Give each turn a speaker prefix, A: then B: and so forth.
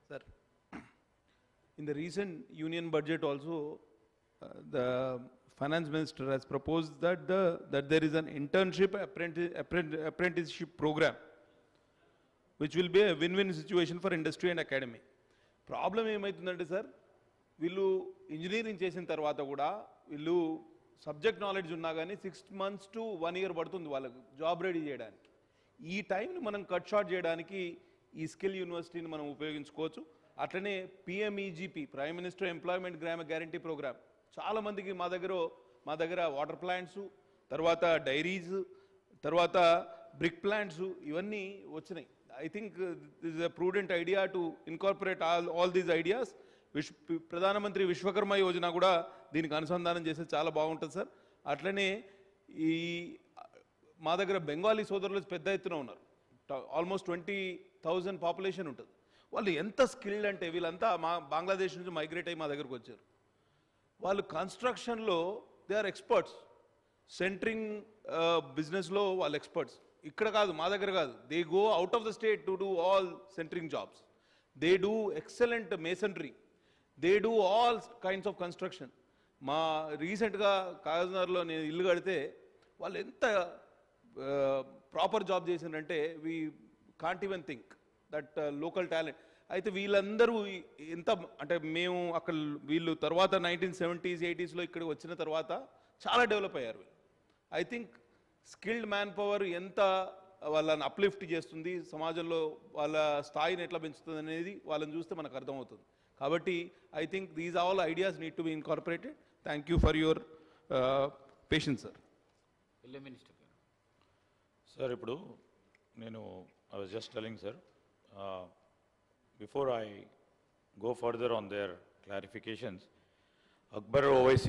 A: Sir, in the recent union budget also, the finance minister has proposed that there is an internship apprenticeship program, which will be a win-win situation for industry and academy. Problem ఏమైతుందంటే sir, వీళ్ళు engineering చేసిన తర్వాత కూడా వీళ్ళు subject knowledge ఉన్నా కానీ 6 months to 1 year పడుతుంది వాళ్ళకు జాబ్ రెడీ చేయడానికి. ఈ టైంని మనం కట్ షార్ట్ చేయడానికి ఈ స్కిల్ యూనివర్సిటీని మనం ఉపయోగించుకోవచ్చు. అట్లనే PMEGP, prime minister employment guarantee programme, చాలామందికి మా దగ్గర వాటర్ ప్లాంట్స్, తర్వాత డైరీస్, తర్వాత బ్రిక్ ప్లాంట్స్ ఇవన్నీ వచ్చినాయి. I think this is a prudent idea to incorporate all these ideas. ప్రధానమంత్రి విశ్వకర్మ యోజన కూడా దీనికి అనుసంధానం చేస్తే చాలా బాగుంటుంది సార్. అట్లనే ఈ మా దగ్గర బెంగాలీ సోదరులు పెద్ద ఎత్తున ఉన్నారు. ఆల్మోస్ట్ 20,000 పాపులేషన్ ఉంటుంది. వాళ్ళు ఎంత స్కిల్డ్ అంటే వీళ్ళంతా బంగ్లాదేశ్ నుంచి మైగ్రేట్ అయ్యి మా దగ్గరకు వచ్చారు. వాళ్ళు కన్స్ట్రక్షన్లో దే ఆర్ ఎక్స్పర్ట్స్, సెంటరింగ్ బిజినెస్లో వాళ్ళు ఎక్స్పర్ట్స్. ఇక్కడ కాదు, మా దగ్గర కాదు, they go out of the state to do all centering jobs. They do excellent masonry, they do all kinds of construction. మా రీసెంట్గా కాగజ్నగర్లో నేను ఇల్లు కడితే వాళ్ళు ఎంత ప్రాపర్ జాబ్ చేసిందంటే we can't even think that local talent. అయితే వీళ్ళందరూ ఎంత అంటే మేము అక్కడ వీళ్ళు తర్వాత 1970s 80sలో ఇక్కడికి వచ్చిన తర్వాత చాలా డెవలప్ అయ్యారు వీళ్ళు. I think skilled man power ఎంత వాళ్ళని అప్లిఫ్ట్ చేస్తుంది, సమాజంలో వాళ్ళ స్థాయిని ఎట్లా పెంచుతుంది అనేది వాళ్ళని చూస్తే మనకు అర్థమవుతుంది. కాబట్టి I think these all ideas need to be incorporated. Thank you for your patience sir.
B: Sir, ఇప్పుడు నేను I was just telling sir, before I go further on their clarifications, Akbar OIC